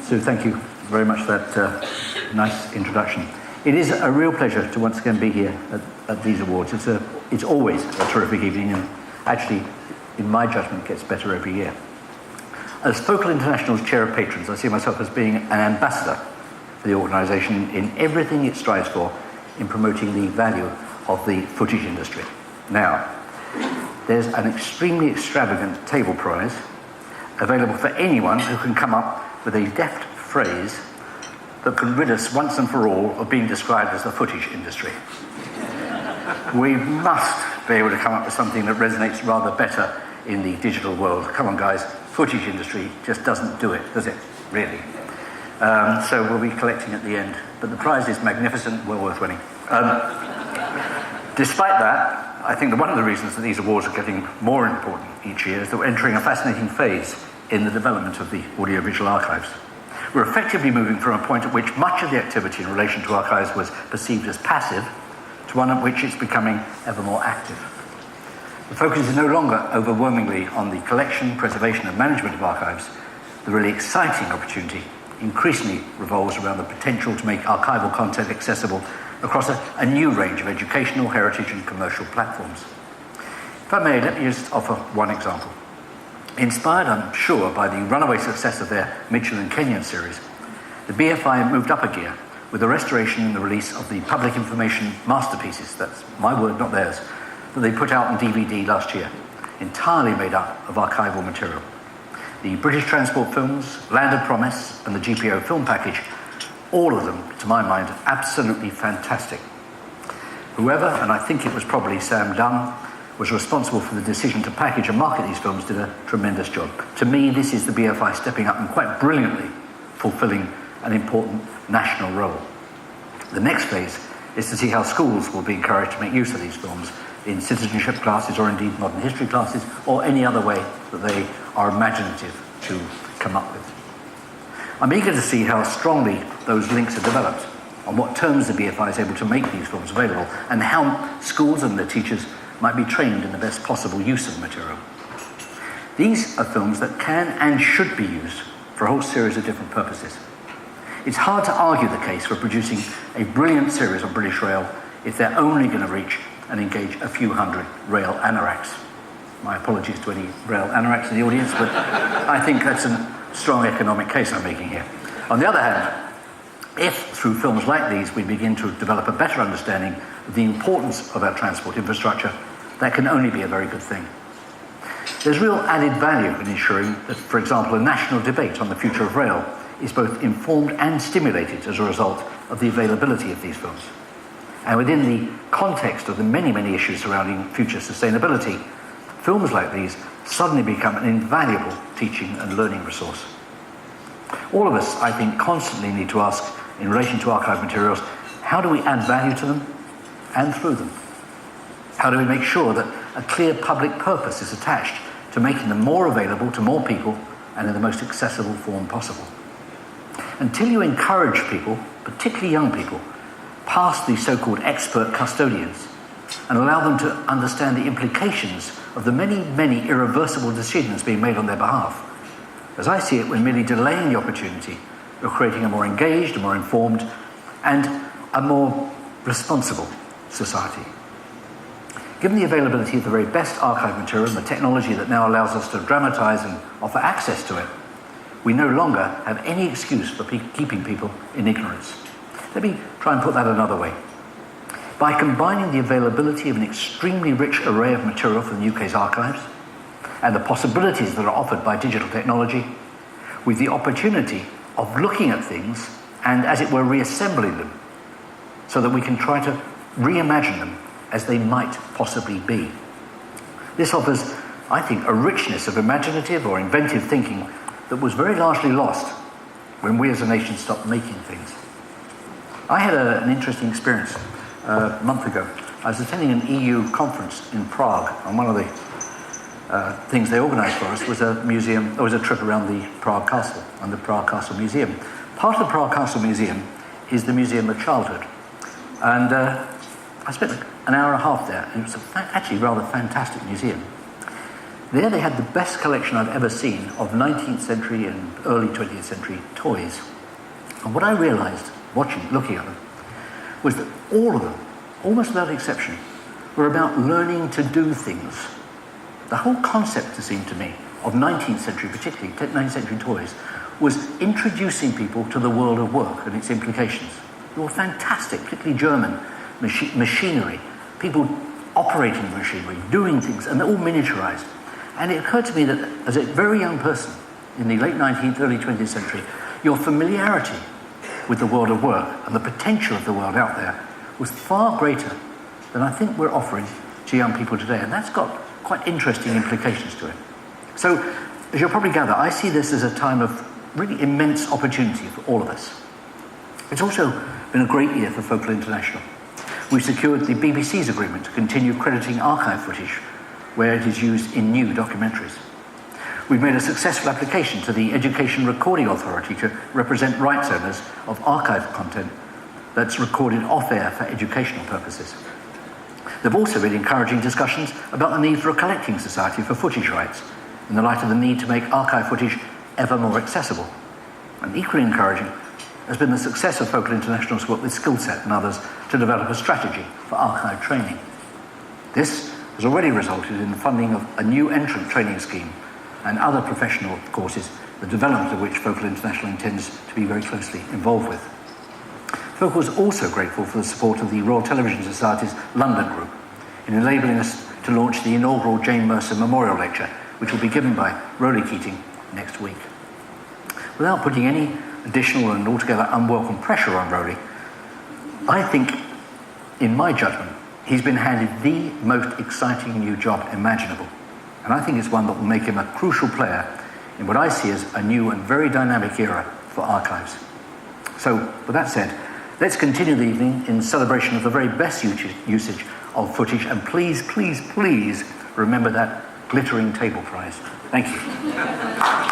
Sue, thank you very much for that nice introduction. It is a real pleasure to once again be here at these awards. It's always a terrific evening, and actually, in my judgment, gets better every year. As Focal International's Chair of Patrons, I see myself as being an ambassador for the organisation in everything it strives for in promoting the value of the footage industry. Now, there's an extremely extravagant table prize available for anyone who can come up with a deft phrase that can rid us once and for all of being described as the footage industry. We must be able to come up with something that resonates rather better in the digital world. Come on, guys, footage industry just doesn't do it, does it, really? So we'll be collecting at the end, but the prize is magnificent, well worth winning. Despite that, I think that one of the reasons that these awards are getting more important each year is that we're entering a fascinating phase in the development of the audiovisual archives. We're effectively moving from a point at which much of the activity in relation to archives was perceived as passive to one at which it's becoming ever more active. The focus is no longer overwhelmingly on the collection, preservation and management of archives. The really exciting opportunity increasingly revolves around the potential to make archival content accessible across a new range of educational, heritage and commercial platforms. If I may, let me just offer one example. Inspired, I'm sure, by the runaway success of their Mitchell and Kenyon series, the BFI moved up a gear with the restoration and the release of the public information masterpieces, that's my word, not theirs, that they put out on DVD last year, entirely made up of archival material. The British Transport Films, Land of Promise and the GPO film package, all of them, to my mind, absolutely fantastic. Whoever, and I think it was probably Sam Dunn, was responsible for the decision to package and market these films did a tremendous job. To me, this is the BFI stepping up and quite brilliantly fulfilling an important national role. The next phase is to see how schools will be encouraged to make use of these films in citizenship classes or indeed modern history classes or any other way that they are imaginative to come up with. I'm eager to see how strongly those links are developed, on what terms the BFI is able to make these films available, and how schools and their teachers might be trained in the best possible use of the material. These are films that can and should be used for a whole series of different purposes. It's hard to argue the case for producing a brilliant series on British Rail if they're only going to reach and engage a few hundred rail anoraks. My apologies to any rail anoraks in the audience, but I think that's a strong economic case I'm making here. On the other hand, if through films like these we begin to develop a better understanding of the importance of our transport infrastructure, that can only be a very good thing. There's real added value in ensuring that, for example, a national debate on the future of rail is both informed and stimulated as a result of the availability of these films. And within the context of the many, many issues surrounding future sustainability, films like these suddenly become an invaluable teaching and learning resource. All of us, I think, constantly need to ask, in relation to archive materials, how do we add value to them and through them? How do we make sure that a clear public purpose is attached to making them more available to more people and in the most accessible form possible? Until you encourage people, particularly young people, past the so-called expert custodians and allow them to understand the implications of the many, many irreversible decisions being made on their behalf, as I see it, we're merely delaying the opportunity of creating a more engaged, a more informed, and a more responsible society. Given the availability of the very best archive material and the technology that now allows us to dramatise and offer access to it, we no longer have any excuse for keeping people in ignorance. Let me try and put that another way. By combining the availability of an extremely rich array of material from the UK's archives and the possibilities that are offered by digital technology, with the opportunity of looking at things and, as it were, reassembling them so that we can try to reimagine them as they might possibly be. This offers, I think, a richness of imaginative or inventive thinking that was very largely lost when we as a nation stopped making things. I had an interesting experience a month ago. I was attending an EU conference in Prague, and one of the things they organised for us was a trip around the Prague Castle and the Prague Castle Museum. Part of the Prague Castle Museum is the Museum of Childhood, and I spent an hour and a half there, and it was actually a rather fantastic museum. There they had the best collection I've ever seen of 19th century and early 20th century toys. And what I realized, looking at them, was that all of them, almost without exception, were about learning to do things. The whole concept, it seemed to me, of 19th century, particularly 19th century toys, was introducing people to the world of work and its implications. They were fantastic, particularly German machinery, people operating machinery, doing things, and they're all miniaturized. And it occurred to me that as a very young person in the late 19th, early 20th century, your familiarity with the world of work and the potential of the world out there was far greater than I think we're offering to young people today. And that's got quite interesting implications to it. So, as you'll probably gather, I see this as a time of really immense opportunity for all of us. It's also been a great year for Focal International. We've secured the BBC's agreement to continue crediting archive footage where it is used in new documentaries. We've made a successful application to the Education Recording Authority to represent rights owners of archive content that's recorded off-air for educational purposes. There have also been encouraging discussions about the need for a collecting society for footage rights, in the light of the need to make archive footage ever more accessible. And equally encouraging has been the success of Focal International's work with Skillset and others to develop a strategy for archive training. This has already resulted in the funding of a new entrant training scheme and other professional courses, the development of which Focal International intends to be very closely involved with. Focal is also grateful for the support of the Royal Television Society's London group in enabling us to launch the inaugural Jane Mercer Memorial Lecture, which will be given by Roly Keating next week. Without putting any additional and altogether unwelcome pressure on Roly, I think, in my judgment, he's been handed the most exciting new job imaginable. And I think it's one that will make him a crucial player in what I see as a new and very dynamic era for archives. So, with that said, let's continue the evening in celebration of the very best usage of footage, and please, please, please remember that glittering table prize. Thank you.